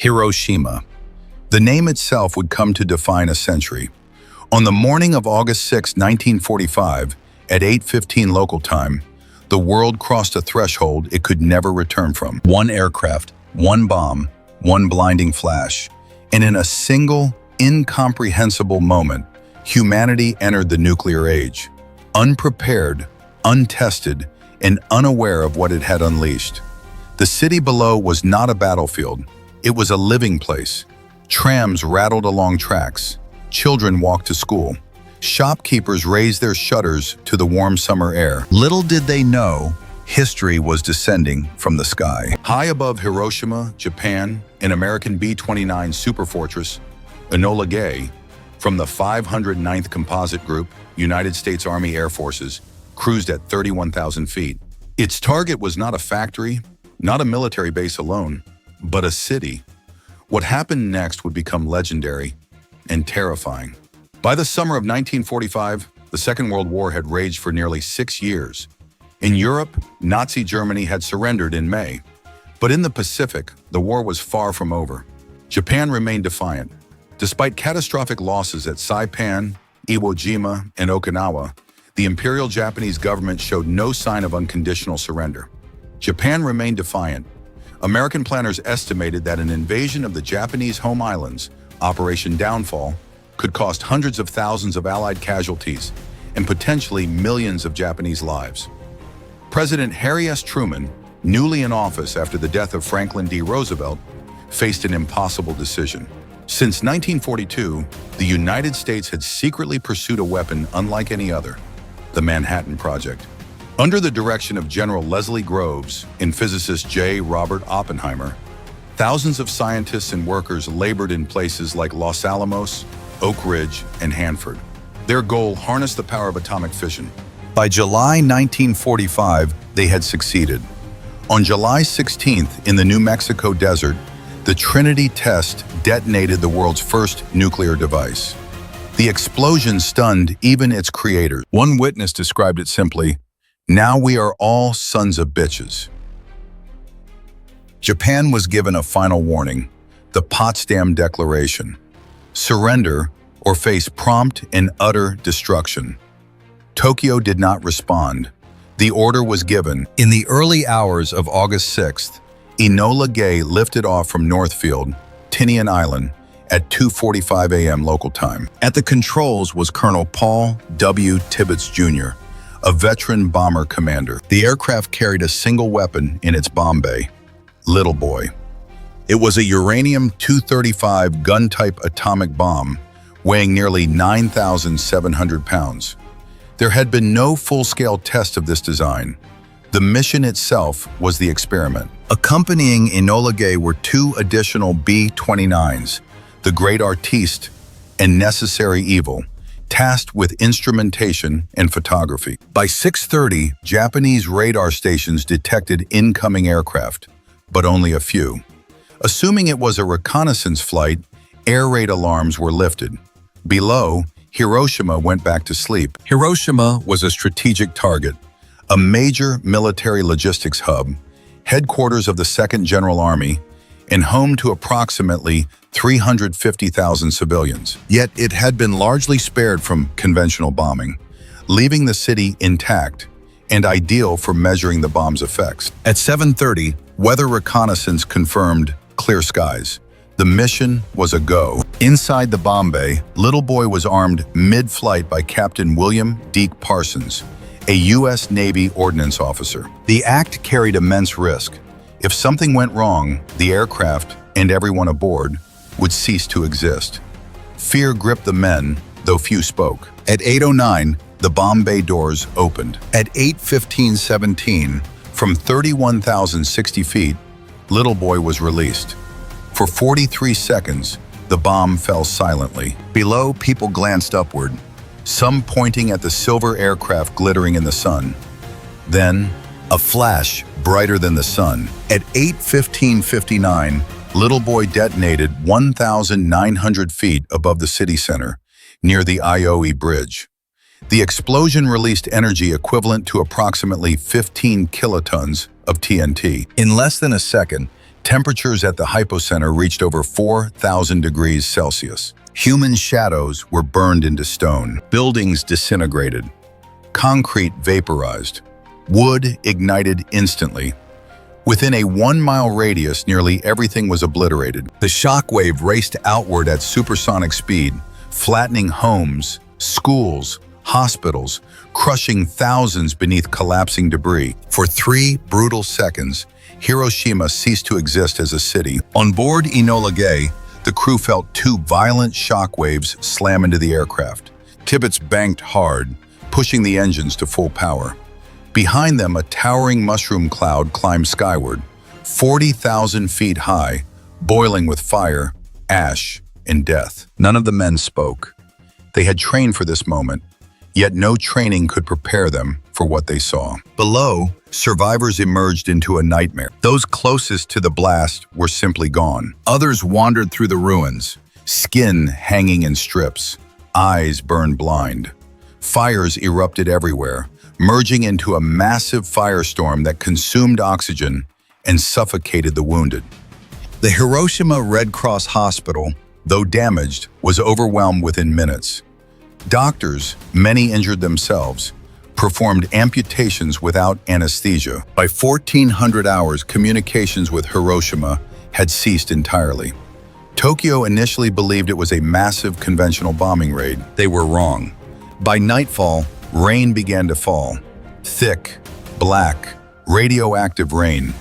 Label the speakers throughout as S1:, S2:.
S1: Hiroshima. The name itself would come to define a century. On the morning of August 6, 1945, at 8:15 local time, the world crossed a threshold it could never return from. One aircraft, one bomb, one blinding flash, and in a single, incomprehensible moment, humanity entered the nuclear age, unprepared, untested, and unaware of what it had unleashed. The city below was not a battlefield. It was a living place. Trams rattled along tracks. Children walked to school. Shopkeepers raised their shutters to the warm summer air. Little did they know, history was descending from the sky. High above Hiroshima, Japan, an American B-29 superfortress, Enola Gay, from the 509th Composite Group, United States Army Air Forces, cruised at 31,000 feet. Its target was not a factory, not a military base alone, but a city. What happened next would become legendary and terrifying. By the summer of 1945, the Second World War had raged for nearly 6 years. In Europe, Nazi Germany had surrendered in May. But in the Pacific, the war was far from over. Japan remained defiant. Despite catastrophic losses at Saipan, Iwo Jima, and Okinawa, the Imperial Japanese government showed no sign of unconditional surrender. Japan remained defiant. American planners estimated that an invasion of the Japanese home islands, Operation Downfall, could cost hundreds of thousands of Allied casualties and potentially millions of Japanese lives. President Harry S. Truman, newly in office after the death of Franklin D. Roosevelt, faced an impossible decision. Since 1942, the United States had secretly pursued a weapon unlike any other, the Manhattan Project. Under the direction of General Leslie Groves and physicist J. Robert Oppenheimer, thousands of scientists and workers labored in places like Los Alamos, Oak Ridge, and Hanford. Their goal harnessed the power of atomic fission. By July 1945, they had succeeded. On July 16th, in the New Mexico desert, the Trinity test detonated the world's first nuclear device. The explosion stunned even its creators. One witness described it simply, "Now we are all sons of bitches." Japan was given a final warning, the Potsdam Declaration. Surrender or face prompt and utter destruction. Tokyo did not respond. The order was given. In the early hours of August 6th, Enola Gay lifted off from Northfield, Tinian Island, at 2:45 a.m. local time. At the controls was Colonel Paul W. Tibbets Jr., a veteran bomber commander. The aircraft carried a single weapon in its bomb bay, Little Boy. It was a uranium-235 gun-type atomic bomb, weighing nearly 9,700 pounds. There had been no full-scale test of this design. The mission itself was the experiment. Accompanying Enola Gay were 2 additional B-29s, the Great Artiste and Necessary Evil, tasked with instrumentation and photography. By 6:30, Japanese radar stations detected incoming aircraft, but only a few. Assuming it was a reconnaissance flight, air raid alarms were lifted. Below, Hiroshima went back to sleep. Hiroshima was a strategic target, a major military logistics hub, headquarters of the 2nd General Army, and home to approximately 350,000 civilians. Yet it had been largely spared from conventional bombing, leaving the city intact and ideal for measuring the bomb's effects. At 7:30, weather reconnaissance confirmed clear skies. The mission was a go. Inside the bomb bay, Little Boy was armed mid-flight by Captain William Deke Parsons, a U.S. Navy ordnance officer. The act carried immense risk. If something went wrong, the aircraft and everyone aboard would cease to exist. Fear gripped the men, though few spoke. At 8:09, the bomb bay doors opened. At 8:17, from 31,060 feet, Little Boy was released. For 43 seconds, the bomb fell silently. Below, people glanced upward, some pointing at the silver aircraft glittering in the sun. Then, a flash brighter than the sun. At 8:15:59, Little Boy detonated 1,900 feet above the city center, near the Ioe Bridge. The explosion released energy equivalent to approximately 15 kilotons of TNT. In less than a second, Temperatures at the hypocenter reached over 4,000 degrees Celsius. Human shadows were burned into stone. Buildings disintegrated. Concrete vaporized. Wood ignited instantly. Within a 1-mile radius, nearly everything was obliterated. The shockwave raced outward at supersonic speed, flattening homes, schools, hospitals, crushing thousands beneath collapsing debris. For 3 brutal seconds, Hiroshima ceased to exist as a city. On board Enola Gay, the crew felt 2 violent shockwaves slam into the aircraft. Tibbets banked hard, pushing the engines to full power. Behind them, a towering mushroom cloud climbed skyward, 40,000 feet high, boiling with fire, ash, and death. None of the men spoke. They had trained for this moment, yet no training could prepare them for what they saw. Below, survivors emerged into a nightmare. Those closest to the blast were simply gone. Others wandered through the ruins, skin hanging in strips, eyes burned blind. Fires erupted everywhere, merging into a massive firestorm that consumed oxygen and suffocated the wounded. The Hiroshima Red Cross Hospital, though damaged, was overwhelmed within minutes. Doctors, many injured themselves, performed amputations without anesthesia. By 1400 hours, communications with Hiroshima had ceased entirely. Tokyo initially believed it was a massive conventional bombing raid. They were wrong. By nightfall, rain began to fall. Thick, black, radioactive rain,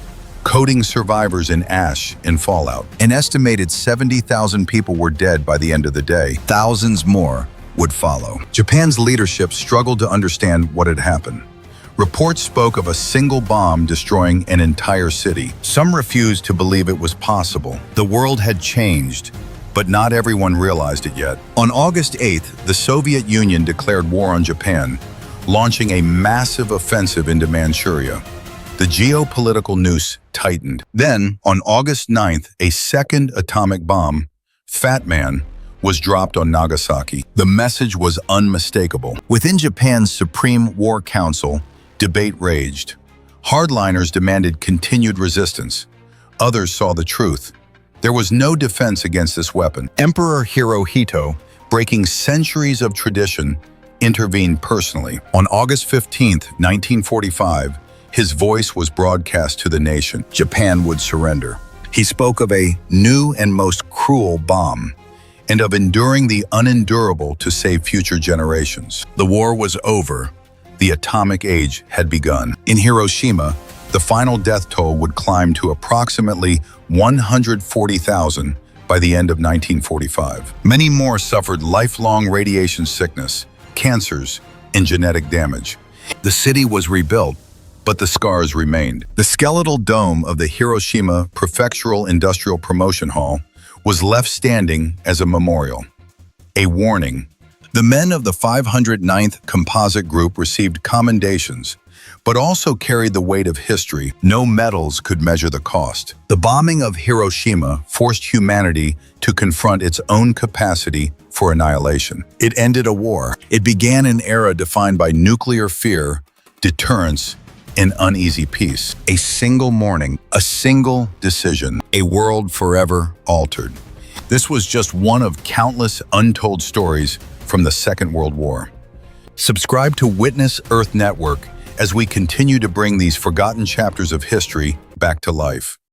S1: coating survivors in ash and fallout. An estimated 70,000 people were dead by the end of the day. Thousands more would follow. Japan's leadership struggled to understand what had happened. Reports spoke of a single bomb destroying an entire city. Some refused to believe it was possible. The world had changed, but not everyone realized it yet. On August 8th, the Soviet Union declared war on Japan, launching a massive offensive into Manchuria. The geopolitical noose tightened. Then, on August 9th, a second atomic bomb, Fat Man, was dropped on Nagasaki. The message was unmistakable. Within Japan's Supreme War Council, debate raged. Hardliners demanded continued resistance. Others saw the truth. There was no defense against this weapon. Emperor Hirohito, breaking centuries of tradition, intervened personally. On August 15, 1945, his voice was broadcast to the nation. Japan would surrender. He spoke of a new and most cruel bomb, and of enduring the unendurable to save future generations. The war was over. The atomic age had begun. In Hiroshima, the final death toll would climb to approximately 140,000 by the end of 1945. Many more suffered lifelong radiation sickness, cancers, and genetic damage. The city was rebuilt, but the scars remained. The skeletal dome of the Hiroshima Prefectural Industrial Promotion Hall was left standing as a memorial. A warning. The men of the 509th Composite Group received commendations, but also carried the weight of history. No medals could measure the cost. The bombing of Hiroshima forced humanity to confront its own capacity for annihilation. It ended a war. It began an era defined by nuclear fear, deterrence, and uneasy peace. A single morning, a single decision, a world forever altered. This was just one of countless untold stories from the Second World War. Subscribe to Witness Earth Network as we continue to bring these forgotten chapters of history back to life.